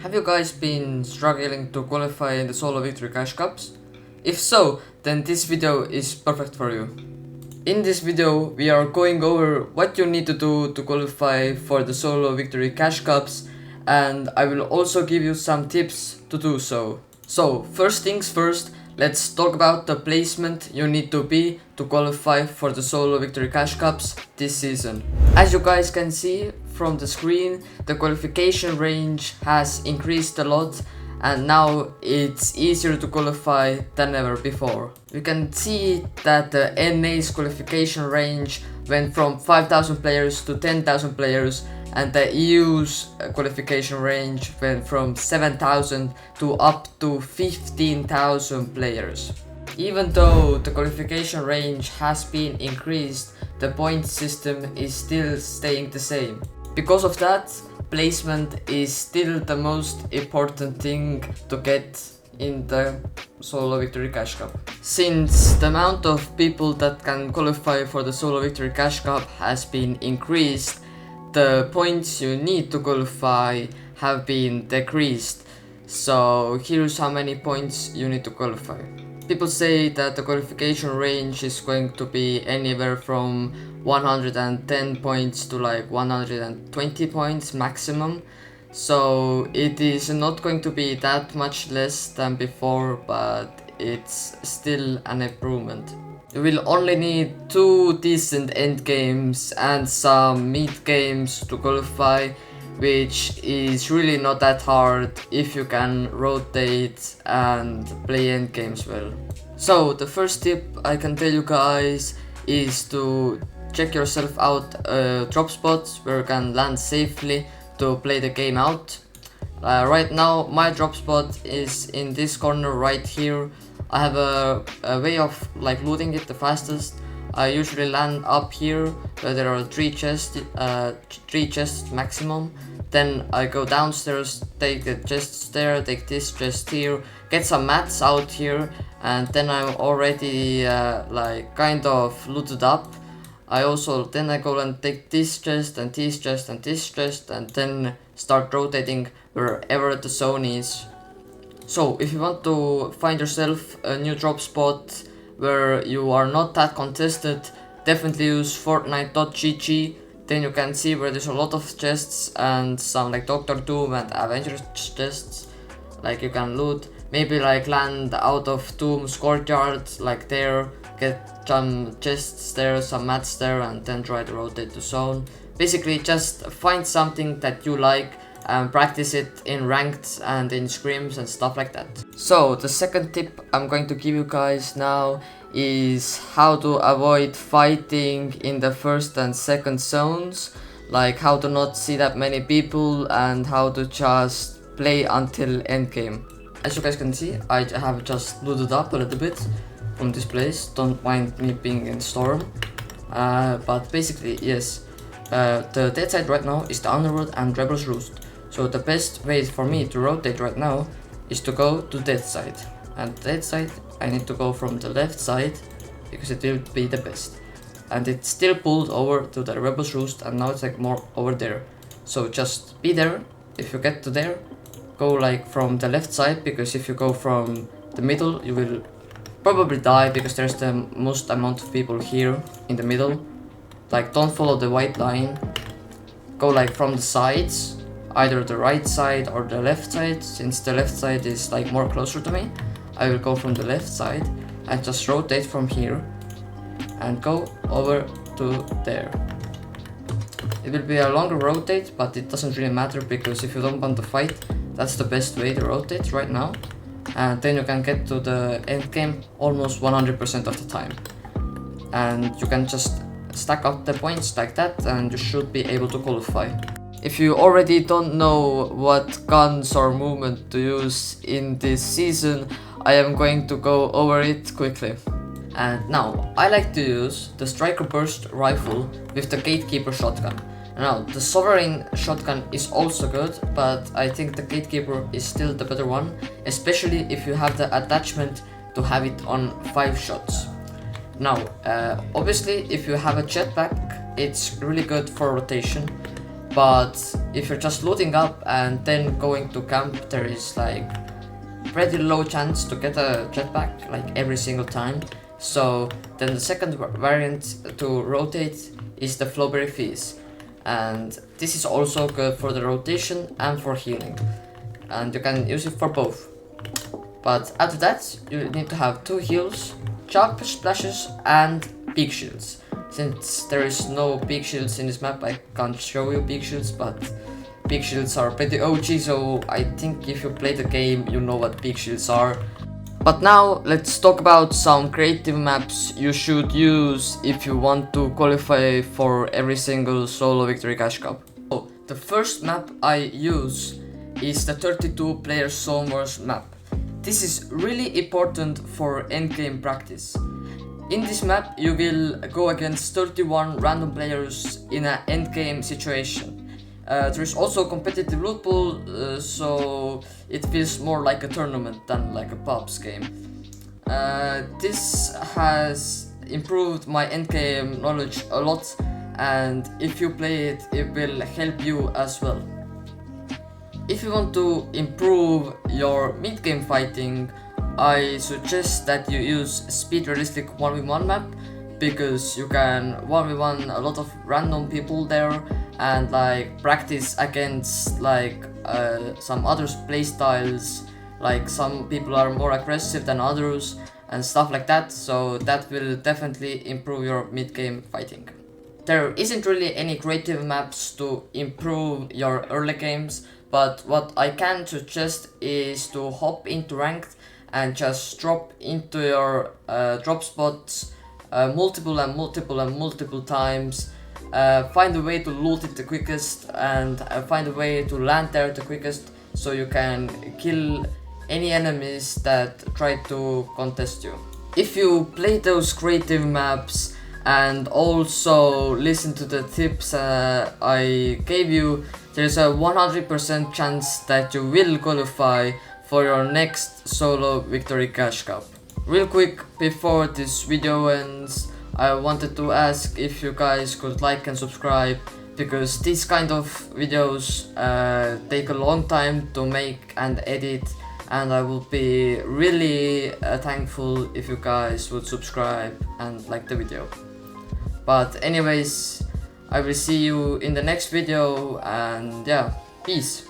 Have you guys been struggling to qualify in the solo victory cash cups? If so, then this video is perfect for you. In this video, we are going over what you need to do to qualify for the solo victory cash cups, and I will also give you some tips to do so. So, first things first, let's talk about the placement you need to be to qualify for the solo victory cash cups this season. As you guys can see from the screen, the qualification range has increased a lot and now it's easier to qualify than ever before. We can see that the NA's qualification range went from 5,000 players to 10,000 players, and the EU's qualification range went from 7,000 to up to 15,000 players. Even though the qualification range has been increased, the point system is still staying the same. Because of that, placement is still the most important thing to get in the solo victory cash cup. Since the amount of people that can qualify for the solo victory cash cup has been increased, the points you need to qualify have been decreased. So here's how many points you need to qualify. People say that the qualification range is going to be anywhere from 110 points to like 120 points maximum. So it is not going to be that much less than before, but it's still an improvement. You will only need 2 decent end games and some mid games to qualify, which is really not that hard if you can rotate and play end games well. So the first tip I can tell you guys is to check yourself out drop spots where you can land safely to play the game out. Right now my drop spot is in this corner right here. I have a way of like looting it the fastest. I usually land up here where there are 3 chests maximum. Then I go downstairs, take the chests there, take this chest here, get some mats out here, and then I'm already like kind of looted up. I go and take this chest and this chest and this chest, and then start rotating wherever the zone is. So if you want to find yourself a new drop spot where you are not that contested, definitely use Fortnite.gg. Then you can see where there's a lot of chests and some like Doctor Doom and Avengers chests like you can loot. Maybe like land out of Doom's courtyard like there, get some chests there, some mats there, and then try to rotate the zone. Basically just find something that you like and practice it in ranked and in scrims and stuff like that. So the second tip I'm going to give you guys now is how to avoid fighting in the first and second zones, like how to not see that many people and how to just play until endgame. As you guys can see, I have just looted up a little bit from this place. Don't mind me being in storm, but basically yes, the dead side right now is the Underworld and Rebel's Roost. So the best way for me to rotate right now is to go to dead side, and dead side I need to go from the left side because it will be the best. And it's still pulled over to the Rebel's Roost, and now it's like more over there. So just be there. If you get to there, go like from the left side, because if you go from the middle you will probably die because there's the most amount of people here in the middle. Like don't follow the white line, go like from the sides, either the right side or the left side. Since the left side is like more closer to me, I will go from the left side and just rotate from here and go over to there. It will be a longer rotate, but it doesn't really matter because if you don't want to fight, that's the best way to rotate right now. And then you can get to the end game almost 100% of the time. And you can just stack up the points like that and you should be able to qualify. If you already don't know what guns or movement to use in this season, I am going to go over it quickly. And now, I like to use the Striker Burst rifle with the Gatekeeper shotgun. Now, the Sovereign shotgun is also good, but I think the Gatekeeper is still the better one, especially if you have the attachment to have it on 5 shots. Now, obviously, if you have a jetpack, it's really good for rotation. But if you're just looting up and then going to camp, there is like pretty low chance to get a jetpack like every single time. So then the second variant to rotate is the Flowberry Fizz, and this is also good for the rotation and for healing, and you can use it for both. But after that you need to have 2 heals, Chalk Splashes and Peak Shields. Since there is no Peak Shields in this map, I can't show you Peak Shields, but Peak Shields are pretty OG, so I think if you play the game you know what Peak Shields are. But now let's talk about some creative maps you should use if you want to qualify for every single solo victory cash cup. So the first map I use is the 32 player Zone Wars map. This is really important for endgame practice. In this map you will go against 31 random players in an endgame situation. There is also a competitive loot pool, so it feels more like a tournament than like a pubs game. This has improved my endgame knowledge a lot, and if you play it, it will help you as well. If you want to improve your mid-game fighting, I suggest that you use Speed Realistic 1v1 map, because you can 1v1 a lot of random people there and like practice against like some other playstyles, like some people are more aggressive than others and stuff like that, so that will definitely improve your mid-game fighting. There isn't really any creative maps to improve your early games, but what I can suggest is to hop into ranked and just drop into your drop spots multiple times. Find a way to loot it the quickest and find a way to land there the quickest, so you can kill any enemies that try to contest you. If you play those creative maps and also listen to the tips I gave you, there's a 100% chance that you will qualify for your next solo victory cash cup. Real quick before this video ends, I wanted to ask if you guys could like and subscribe, because these kind of videos take a long time to make and edit, and I would be really thankful if you guys would subscribe and like the video. But anyways, I will see you in the next video, and yeah, peace.